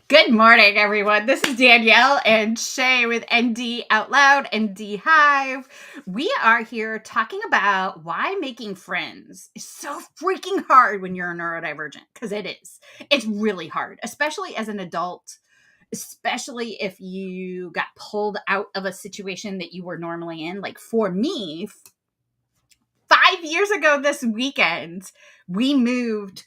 Good morning, everyone. This is Danielle and Shay with ND Out Loud, ND Hive. We are here talking about why making friends is so freaking hard when you're a neurodivergent, because it is. It's really hard, especially as an adult, especially if you got pulled out of a situation that you were normally in. Like for me, 5 years ago this weekend, we moved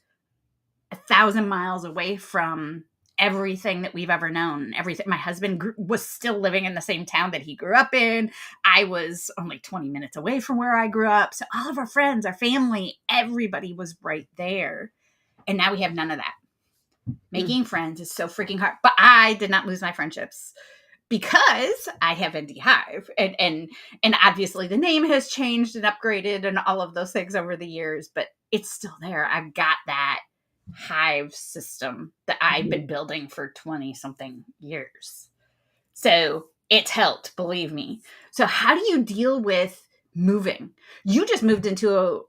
1,000 miles away from everything that we've ever known. Everything. My husband was still living in the same town that he grew up in. I was only 20 minutes away from where I grew up. So all of our friends, our family, everybody was right there. And now we have none of that. Making friends is so freaking hard. But I did not lose my friendships because I have ND Hive. And obviously the name has changed and upgraded and all of those things over the years, but it's still there. I've got that hive system that I've been building for 20 something years. So it's helped, believe me. So how do you deal with moving? You just moved into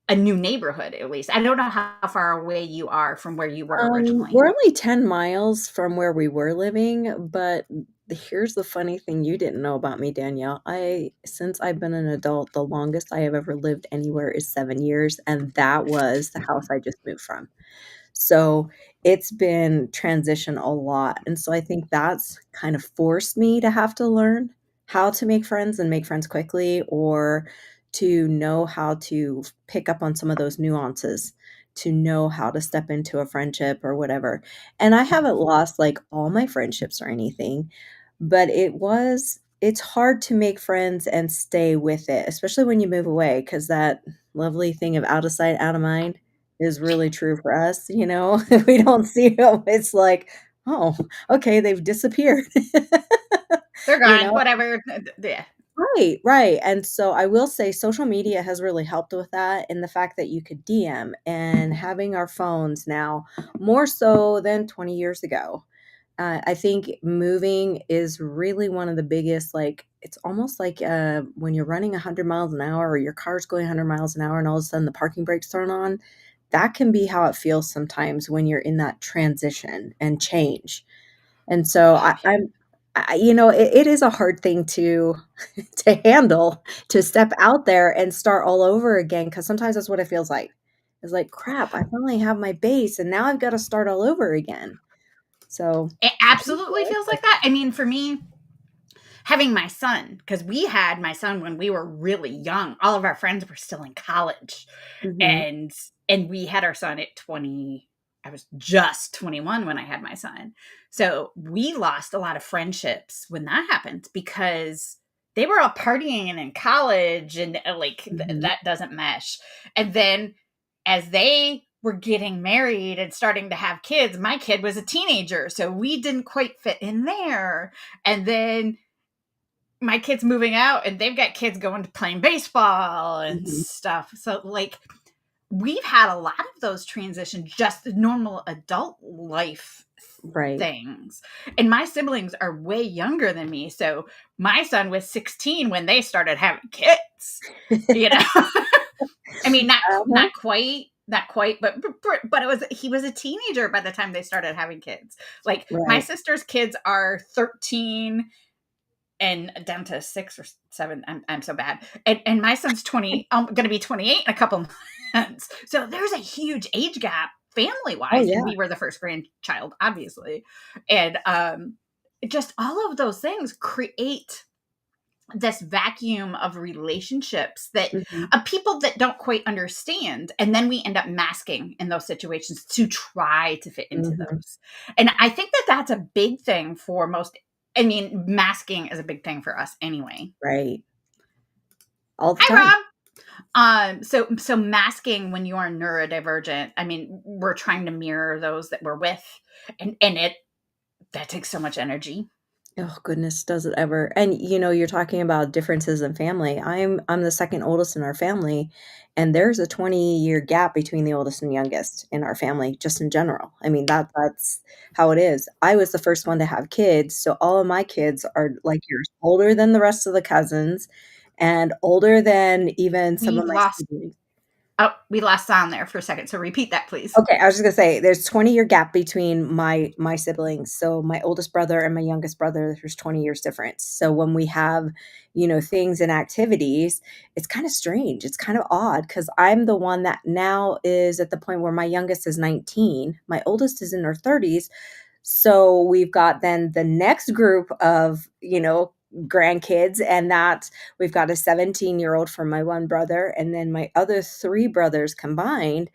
a new neighborhood, at least. I don't know how far away you are from where you were originally. We're only 10 miles from where we were living, but here's the funny thing you didn't know about me, Danielle. Since I've been an adult, the longest I have ever lived anywhere is 7 years, and that was the house I just moved from. So it's been transition a lot. And so I think that's kind of forced me to have to learn how to make friends and make friends quickly, or to know how to pick up on some of those nuances, to know how to step into a friendship or whatever. And I haven't lost like all my friendships or anything, but it's hard to make friends and stay with it, especially when you move away, because that lovely thing of out of sight, out of mind is really true for us, you know? We don't see them. It's like, "Oh, okay, they've disappeared." They're You gone, know? whatever. Yeah. Right, right, and so I will say social media has really helped with that, and the fact that you could DM and having our phones now more so than 20 years ago. I think moving is really one of the biggest, like, it's almost like when you're running 100 miles an hour or your car's going 100 miles an hour and all of a sudden the parking brakes turn on. That can be how it feels sometimes when you're in that transition and change. And so it is a hard thing to to handle, to step out there and start all over again, because sometimes that's what it feels like. It's like, crap, I finally have my base and now I've got to start all over again. So It absolutely feels like that. I mean, for me, having my son, because we had my son when we were really young. All of our friends were still in college. Mhm. And we had our son at 20. I was just 21 when I had my son. So we lost a lot of friendships when that happened because they were all partying and in college and Mhm. that doesn't mesh. And then as they were getting married and starting to have kids, my kid was a teenager, so we didn't quite fit in there. And then my kid's moving out and they've got kids going to playing baseball and Mhm. stuff. So like we've had a lot of those transitions, just the normal adult life Right. things. And my siblings are way younger than me. So my son was 16 when they started having kids, you know. I mean, Uh-huh. not quite, but it was he was a teenager by the time they started having kids. Like my Right. sister's kids are 13 and down to 6 or 7. I'm so bad. And my son's 20. I'm going to be 28 in a couple months. So there's a huge age gap family Oh, wise, and yeah. we were the first grandchild, obviously. And just all of those things create this vacuum of relationships that Mhm. of people that don't quite understand, and then we end up masking in those situations to try to fit into Mhm. those. And I think that that's a big thing for most. I mean, masking is a big thing for us anyway. Right. All the Hi, time. Rob. So masking when you are neurodivergent, I mean, we're trying to mirror those that we're with, and it that takes so much energy. Oh, goodness, does it ever. And, you're talking about differences in family. I'm the second oldest in our family, and there's a 20-year gap between the oldest and youngest in our family, just in general. I mean, that's how it is. I was the first one to have kids, so all of my kids are like yours, older than the rest of the cousins and older than even some of We've my lost siblings. Oh, we lost sound there for a second, so repeat that, please. Okay, I was just gonna say there's 20-year gap between my siblings. So my oldest brother and my youngest brother, there's 20 years difference. So when we have, things and activities, it's kind of strange. It's kind of odd because I'm the one that now is at the point where my youngest is 19, my oldest is in her 30s. So we've got then the next group of, grandkids, and that we've got a 17-year-old from my one brother, and then my other three brothers combined,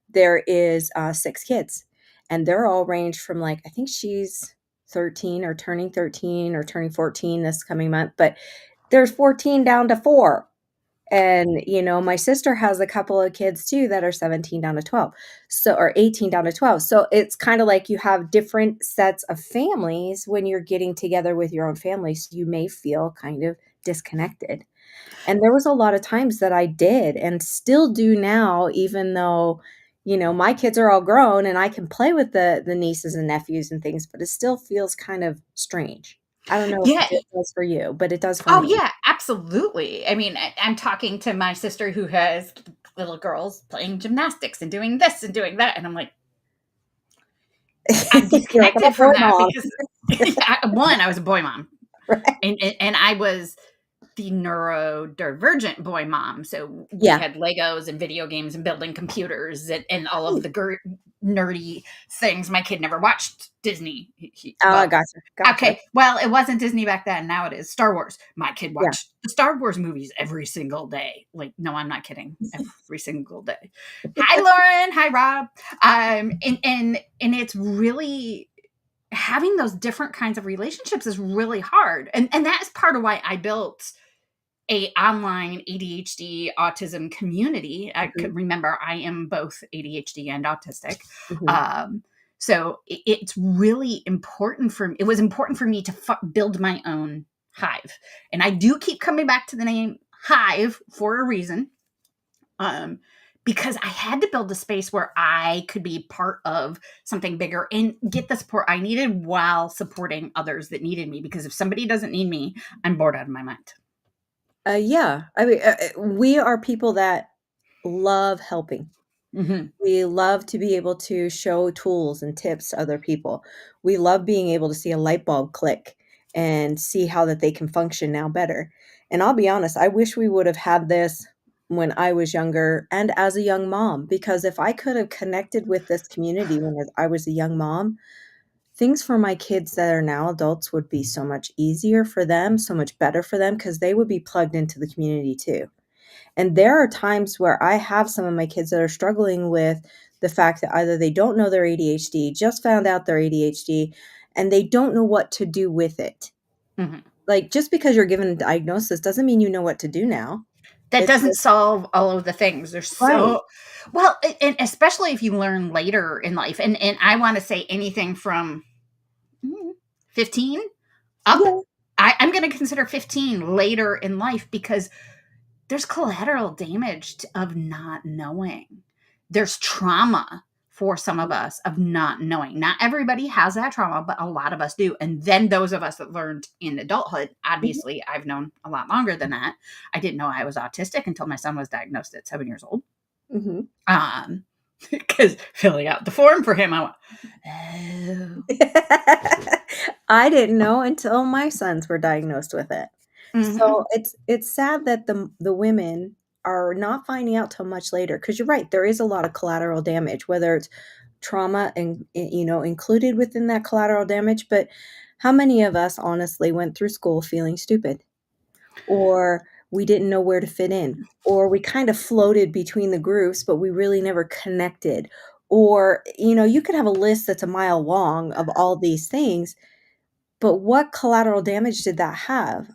there is 6 kids. And they're all ranged from like, I think she's 13 or turning 13 or turning 14 this coming month, but there's 14 down to 4. And, my sister has a couple of kids too that are 17 down to 12. So or 18 down to 12. So it's kind of like you have different sets of families when you're getting together with your own family. So you may feel kind of disconnected. And there was a lot of times that I did and still do now, even though, my kids are all grown and I can play with the nieces and nephews and things, but it still feels kind of strange. I don't know Yeah. if it does for you, but it does for Oh, me. yeah, absolutely. I mean, I'm talking to my sister who has little girls playing gymnastics and doing this and doing that, and I'm like, I'm You're like, "I'm a disconnected boy from that mom." because one, I was a boy mom, Right. and I was the neurodivergent boy mom. So we Yeah. had Legos and video games and building computers and all of the nerdy things. My kid never watched Disney. Ah, Well, gotcha, gotcha. okay, well, it wasn't Disney back then. Now it is Star Wars. My kid Yeah. watched the Star Wars movies every single day. Like, no, I'm not kidding. Every single day. Hi, Lauren. Hi, Rob. And it's really having those different kinds of relationships is really hard, and that's part of why I built a online ADHD autism community. I Mhm, could remember I am both ADHD and autistic. mhm. Um, so it's really important for me. It was important for me to build my own hive. And I do keep coming back to the name hive for a reason. Um, because I had to build a space where I could be part of something bigger and get the support I needed while supporting others that needed me. Because if somebody doesn't need me, I'm bored out of my mind. Yeah, I mean, we are people that love helping. Hmm. We love to be able to show tools and tips to other people. We love being able to see a light bulb click and see how that they can function now better. And I'll be honest, I wish we would have had this when I was younger and as a young mom, because if I could have connected with this community when I was a young mom, things for my kids that are now adults would be so much easier for them, so much better for them, because they would be plugged into the community too. And there are times where I have some of my kids that are struggling with the fact that either they don't know their ADHD, just found out their ADHD, and they don't know what to do with it. Hmm. Like, just because you're given a diagnosis doesn't mean you know what to do now. That It's doesn't just solve all of the things. There's right. so well, and especially if you learn later in life, and I want to say anything from 15 up. Yeah. I'm going to consider 15 later in life because there's collateral damage of not knowing. There's trauma for some of us of not knowing. Not everybody has that trauma, but a lot of us do. And then those of us that learned in adulthood, Mhm, obviously, I've known a lot longer than that. I didn't know I was autistic until my son was diagnosed at 7 years old. mhm. Um, because filling out the form for him, I went, oh, I didn't know until my sons were diagnosed with it. So mhm, it's sad that the women are not finding out till much later. Because 'cause you're right, there is a lot of collateral damage, whether it's trauma and, included within that collateral damage, but how many of us honestly went through school feeling stupid? Or we didn't know where to fit in, or we kind of floated between the groups, but we really never connected. Or, you could have a list that's a mile long of all these things, but what collateral damage did that have?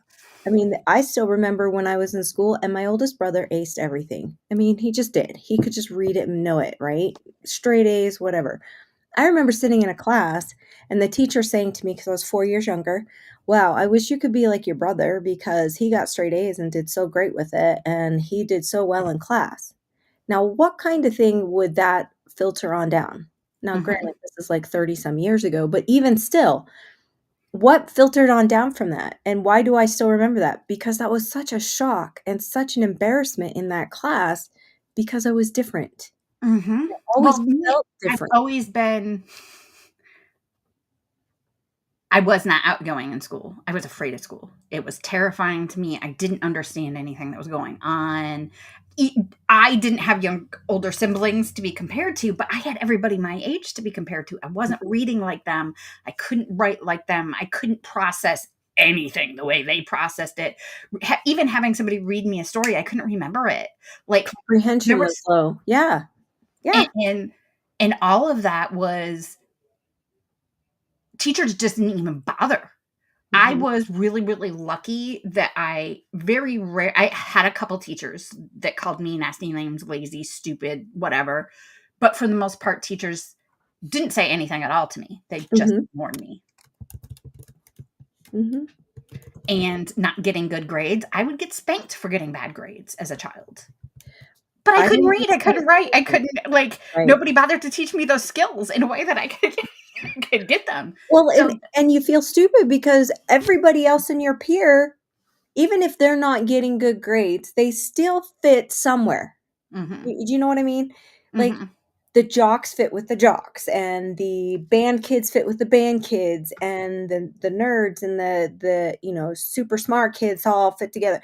I mean, I still remember when I was in school and my oldest brother aced everything. I mean, he just did. He could just read it and know it, right? Straight A's, whatever. I remember sitting in a class and the teacher saying to me, because I was 4 years younger, wow, I wish you could be like your brother because he got straight A's and did so great with it and he did so well in class. Now, what kind of thing would that filter on down? Now, mhm. granted, this is like 30 some years ago, but even still, what filtered on down from that? And why do I still remember that? Because that was such a shock and such an embarrassment in that class because I was different. Mhm. I Well, always me, felt I've different. always been I was not outgoing in school. I was afraid of school. It was terrifying to me. I didn't understand anything that was going on. E I didn't have older siblings to be compared to, but I had everybody my age to be compared to. I wasn't Mhm, reading like them. I couldn't write like them. I couldn't process anything the way they processed it. Even having somebody read me a story, I couldn't remember it. Like, there comprehension was was low. Yeah, and yeah. and all of that was teachers just didn't even bother. I Mhm, was really, really lucky that I had a couple teachers that called me nasty names, lazy, stupid, whatever. But for the most part, teachers didn't say anything at all to me. They just mhm, warned me. mhm. And not getting good grades, I would get spanked for getting bad grades as a child. But I I couldn't didn't read, get I couldn't spanked write, for I anything. couldn't like Right. nobody bothered to teach me those skills in a way that I could could get them. Well, So and you feel stupid because everybody else in your peer, even if they're not getting good grades, they still fit somewhere. mhm, Do you know what I mean? Like, mhm. the jocks fit with the jocks, and the band kids fit with the band kids, and the nerds and the super smart kids all fit together.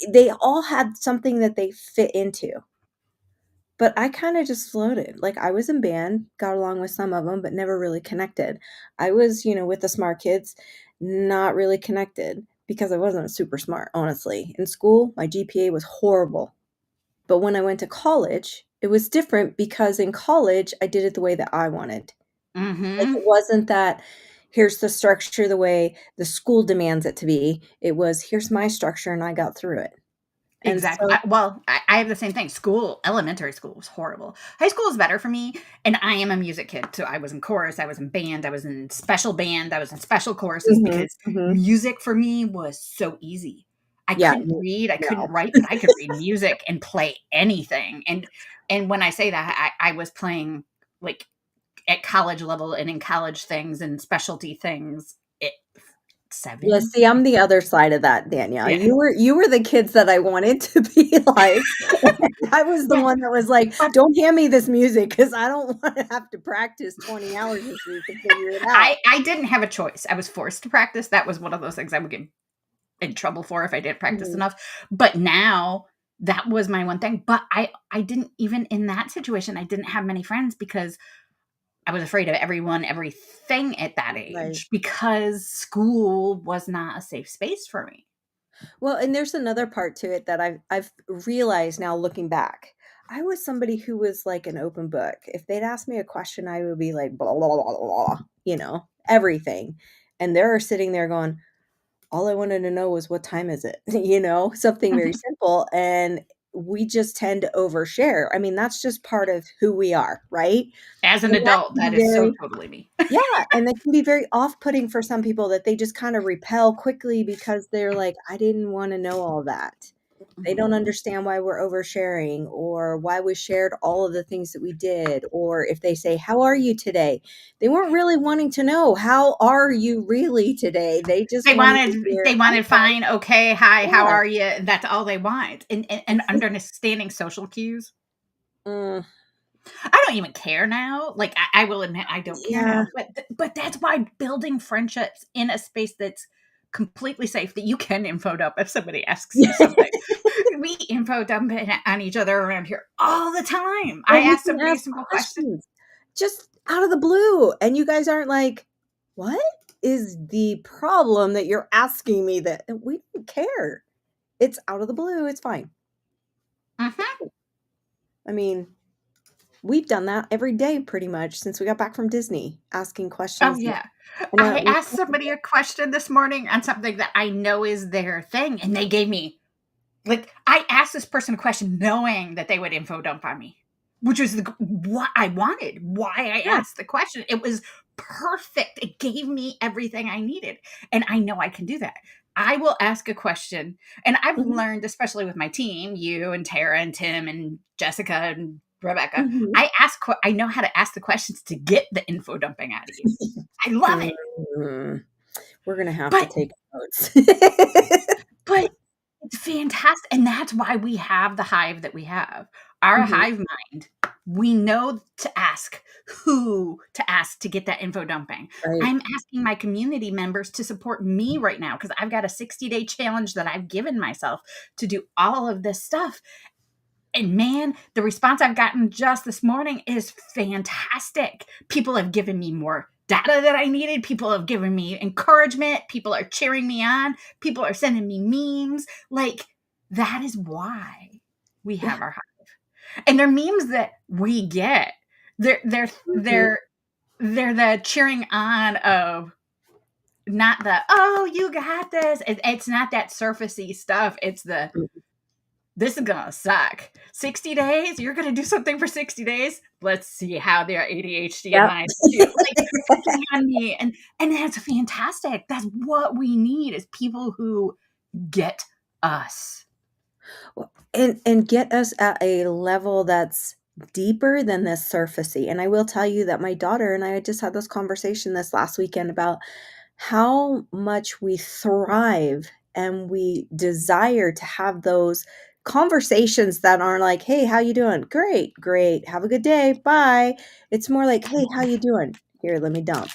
They all had something that they fit into. But I kinda just floated. Like, I was in band, got along with some of them, but never really connected. I was, with the smart kids, not really connected because I wasn't super smart, honestly. In school, my GPA was horrible. But when I went to college, it was different because in college, I did it the way that I wanted. Like, Mhm. it wasn't that, "Here's the structure the way the school demands it to be." It was, "Here's my structure, and I got through it." And Exactly. so I have the same thing. Elementary school was horrible. High school is better for me, and I am a music kid, so I was in chorus, I was in band, I was in special band, I was in special choruses Mhm, because mhm. music for me was so easy. I Yeah, couldn't read, I couldn't no. write, but I could read music and play anything. And when I say that, I was playing like at college level and in college things and specialty things at Yeah, 7. see, I'm the other side of that, Danielle. Yeah. You were the kids that I wanted to be like. I was the Yeah. one that was like, But "Don't hand me this music because I don't wanna have to practice 20 hours this week to figure it out." I didn't have a choice. I was forced to practice. That was one of those things I would get in trouble for if I didn't practice Mhm. enough. But now that was my one thing. But I didn't even in that situation, I didn't have many friends because I was afraid of everyone, everything at that Right. age because school was not a safe space for me. Well, and there's another part to it that I've realized now looking back. I was somebody who was like an open book. If they'd ask me a question, I would be like, blah, blah, blah, blah, blah, everything. And they're sitting there going, all I wanted to know was what time is it? Something very Mhm. simple. And we just tend to overshare. I mean, that's just part of who we are, right? As an And that adult, can be that is so very totally me. yeah, and that can be very off-putting for some people that they just kinda repel quickly because they're like, "I didn't wanna know all that." They Mhm. don't understand why we're oversharing or why we shared all of the things that we did, or if they say, "How are you today?" They weren't really wanting to know, "How are you really today?" They just wanted to hear, They "I'm wanted fine." fine, okay, hi, how Yeah, are you? That's all they want. And it's like understanding social cues. mm, I don't even care now. Like I will admit I don't care yeah. now. But that's why building friendships in a space that's completely safe that you can info dump if somebody asks you something. We info dump it on each other around here all the time. I Well, we ask can somebody a ask simple question. questions just out of the blue, and you guys aren't like, "What is the problem that you're asking me that?" And we don't care. It's out of the blue, it's fine. Mhm. I mean, we've done that every day pretty much since we got back from Disney, asking Oh, questions yeah. and I we asked somebody a question this morning on something that I know is their thing, and they gave me like, I asked this person a question knowing that they would info dump on me, which was what I wanted, why I yeah, asked the question. It was perfect. It gave me everything I needed, and I know I can do that. I will ask a question, and I've mhm, learned, especially with my team, you and Tara and Tim and Jessica and Rebecca, mhm. I know how to ask the questions to get the info dumping out of you. I love it. Mm, we're gonna have to But take notes. but it's fantastic. And that's why we have the hive that we have. Our Mhm. hive mind, we know to ask who to ask to get that info dumping. Right. I'm asking my community members to support me right now because I've got a 60-day challenge that I've given myself to do all of this stuff. And man, the response I've gotten just this morning is fantastic. People have given me more data that I needed. People have given me encouragement. People are cheering me on. People are sending me memes. Like, that is why we Yeah. have our hive. And they're memes that we get. They're they're Mhm. they're they're the cheering on of not the oh you got this. It's not that surfacey stuff. It's the Mhm. this is gonna suck. 60 days? You're gonna do something for 60 days? Let's see how their ADHD and Yep. mine do. Like picking on me. And that's fantastic. That's what we need is people who get us. Well, and get us at a level that's deeper than this surfacey. And I will tell you that my daughter and I just had this conversation this last weekend about how much we thrive and we desire to have those conversations that aren't like, "Hey, how you doing?" "Great, great. Have a good day. Bye." It's more like, "Hey, how you doing? Here, let me dump."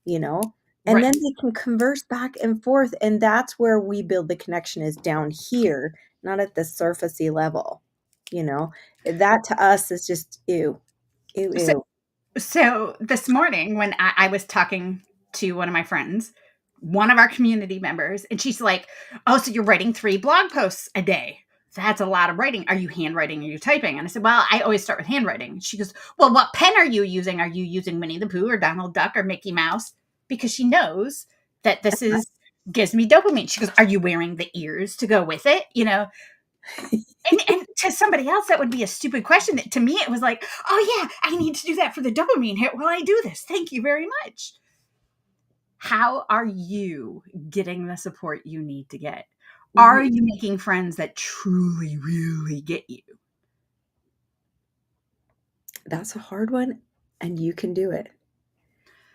You know? And Right. then they can converse back and forth, and that's where we build the connection is down here, not at the surfacey level, you know? That to us is just ew. Ew, So ew. so this morning when I was talking to one of my friends, one of our community members, and she's like, "Oh, so you're writing 3 blog posts a day. That's a lot of writing. Are you handwriting? Are you typing?" And I said, "Well, I always start with handwriting." She goes, "Well, what pen are you using? Are you using Winnie the Pooh or Donald Duck or Mickey Mouse?" Because she knows that this is gives me dopamine. She goes, "Are you wearing the ears to go with it?" You know, and to somebody else, that would be a stupid question. To me, it was like, oh yeah, I need to do that for the dopamine hit while I do this. Thank you very much. How are you getting the support you need to get? Are Mhm. you making friends that truly, really get you? That's a hard one, and you can do it.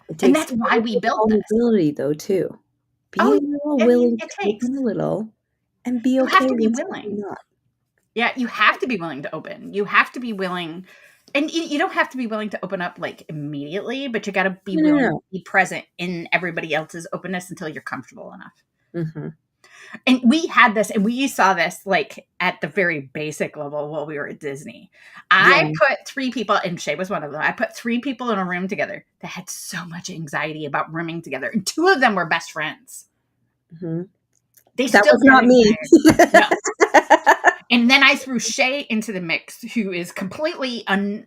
It And takes that's a why little we bit of built this. vulnerability though too. Be Oh, a little I mean, willing it to takes. open a little and be You have okay to be with something willing. not. Yeah, you have to be willing to open. You have to be willing. And you don't have to be willing to open up like immediately, but you got to be No, no, willing to no. be present in everybody else's openness until you're comfortable enough. Mhm. And we had this and we saw this like at the very basic level while we were at Disney. I Yeah. put 3 people, and Shay was one of them. I put 3 people in a room together that had so much anxiety about rooming together, and 2 of them were best friends. Mhm. They That still was had not me. anxiety. No. And then I threw Shay into the mix, who is completely I mean,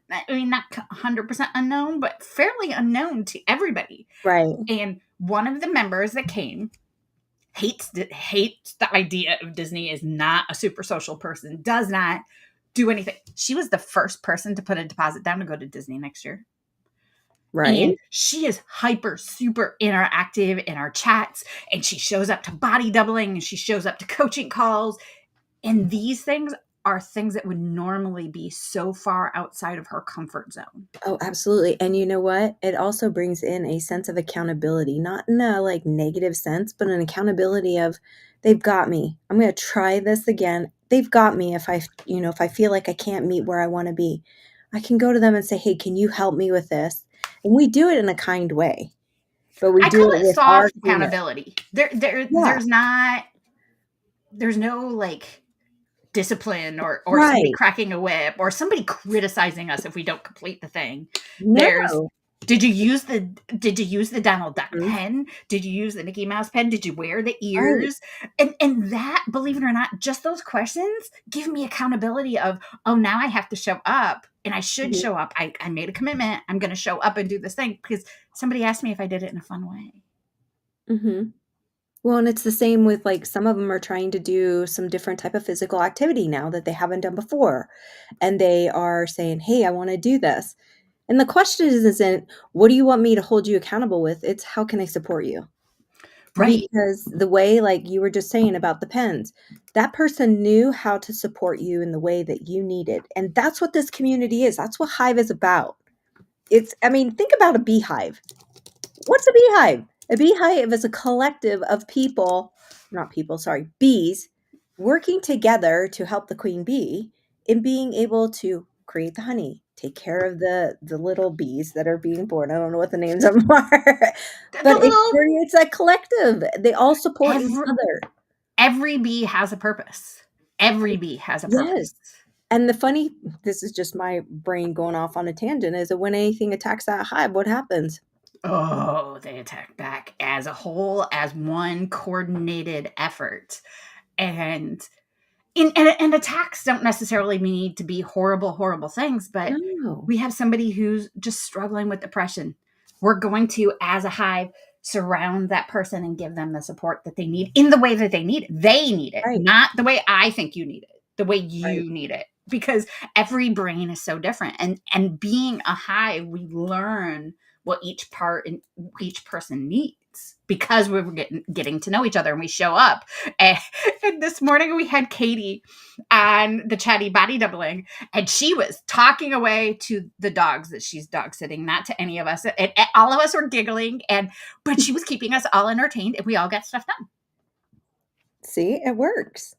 not 100% unknown, but fairly unknown to everybody. Right. And one of the members that came hates the idea of Disney, is not a super social person, does not do anything. She was the first person to put a deposit down to go to Disney next year. Right. And she is hyper super interactive in our chats, and she shows up to body doubling, and she shows up to coaching calls, and these things are things that would normally be so far outside of her comfort zone. Oh, absolutely, and you know what? It also brings in a sense of accountability, not in a, like, negative sense, but an accountability of, "They've got me. I'm gonna try this again. They've got me if if I feel like I can't meet where I wanna be. I can go to them and say, 'Hey, can you help me with this?'" And we do it in a kind way, but we I do call it it with our soft humor. accountability. Yeah, There's no like discipline or somebody right. cracking a whip or somebody criticizing us if we don't complete the thing. There's No. did you use the Donald Duck Mhm. pen? Did you use the Mickey Mouse pen? Did you wear the Right. ears? And that, believe it or not, just those questions give me accountability of, oh, now I have to show up and I should Mhm, show up. I made a commitment. I'm gonna show up and do this thing because somebody asked me if I did it in a fun way. mhm. Well, and it's the same with, like, some of them are trying to do some different type of physical activity now that they haven't done before, and they are saying, "Hey, I wanna do this." And the question isn't, "What do you want me to hold you accountable with?" It's, "How can I support you?" Right. Because the way, like you were just saying about the pens, that person knew how to support you in the way that you needed, and that's what this community is, that's what Hive is about. I mean, think about a beehive. What's a beehive? A beehive is a collective of people, not people, sorry, bees working together to help the queen bee in being able to create the honey, take care of the little bees that are being born. I don't know what the names of them are, The but it little creates a collective. They all support each every other. every bee has a purpose. Every bee has a Yes. purpose. And the funny, this is just my brain going off on a tangent, is that when anything attacks that hive, what happens? Oh, they attack back as a whole, as one coordinated effort. And and attacks don't necessarily need to be horrible, horrible things, but No. we have somebody who's just struggling with depression. We're going to, as a hive, surround that person and give them the support that they need in the way that they need it. They need it, Right, not the way I think you need it, the way right. you need it. Because every brain is so different. And being a hive, we learn what each part and each person needs because we're getting to know each other and we show up. And, and this morning we had Katie on the chatty body doubling, and she was talking away to the dogs that she's dog sitting, not to any of us. And all of us were giggling, but she was keeping us all entertained, and we all got stuff done. See, it works.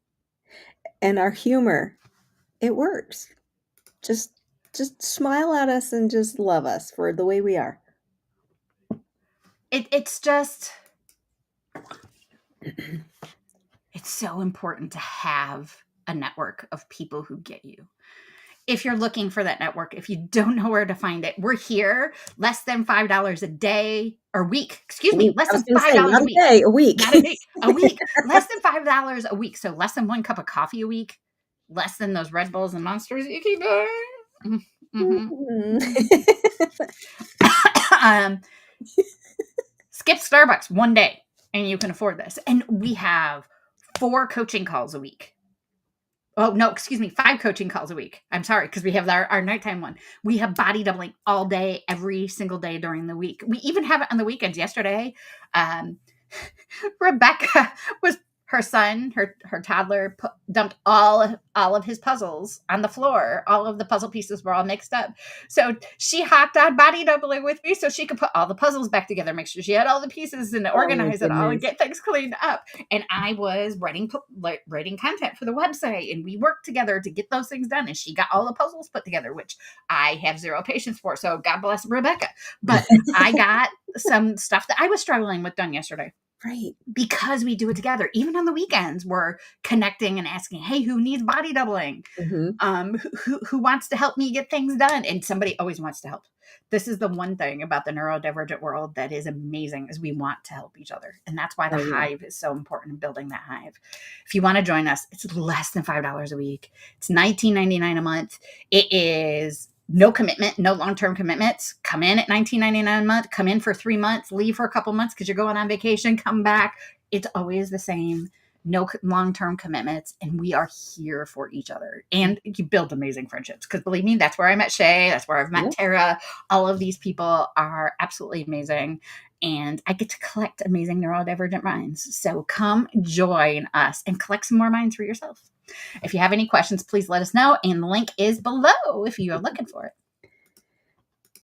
And our humor, it works. Just just smile at us and just love us for the way we are. It's just it's so important to have a network of people who get you. If you're looking for that network, if you don't know where to find it, we're here. Less than $5 a day or week. Excuse A me, week. less I was than gonna five say, dollars not a a week. day, a week. Not a day, a week. Less than $5 a week. So less than one cup of coffee a week. Less than those Red Bulls and Monsters you keep buying. Mm-hmm. Mm. um, skip Starbucks one day, and you can afford this. And we have 4 coaching calls a week. Oh, no, excuse me, 5 coaching calls a week. I'm sorry, because we have our nighttime one. We have body doubling all day, every single day during the week. We even have it on the weekends. Yesterday, um, Rebecca was her son, her toddler, dumped all of his puzzles on the floor. All of the puzzle pieces were all mixed up. So she hopped on body doubling with me so she could put all the puzzles back together, make sure she had all the pieces and Oh my organize it all and goodness. get things cleaned up. And I was writing content for the website, and we worked together to get those things done. And she got all the puzzles put together, which I have zero patience for. So God bless Rebecca. But I got some stuff that I was struggling with done yesterday Right. because we do it together. Even on the weekends, we're connecting and asking, hey, who needs body doubling? Mhm. Who wants to help me get things done? And somebody always wants to help. This is the one thing about the neurodivergent world that is amazing, is we want to help each other. And that's why the Oh, yeah. hive is so important in building that hive. If you want to join us, it's less than $5 a week. It's $19.99 a month. It is no commitment, no long-term commitments. Come in at $19.99 a month, come in for 3 months, leave for a couple months because you're going on vacation, come back. It's always the same. No long-term commitments, and we are here for each other. And you build amazing friendships, because believe me, that's where I met Shay, that's where I've met Yeah. Tara. All of these people are absolutely amazing, and I get to collect amazing neurodivergent minds. So come join us and collect some more minds for yourself. If you have any questions, please let us know, and the link is below if you are looking for it.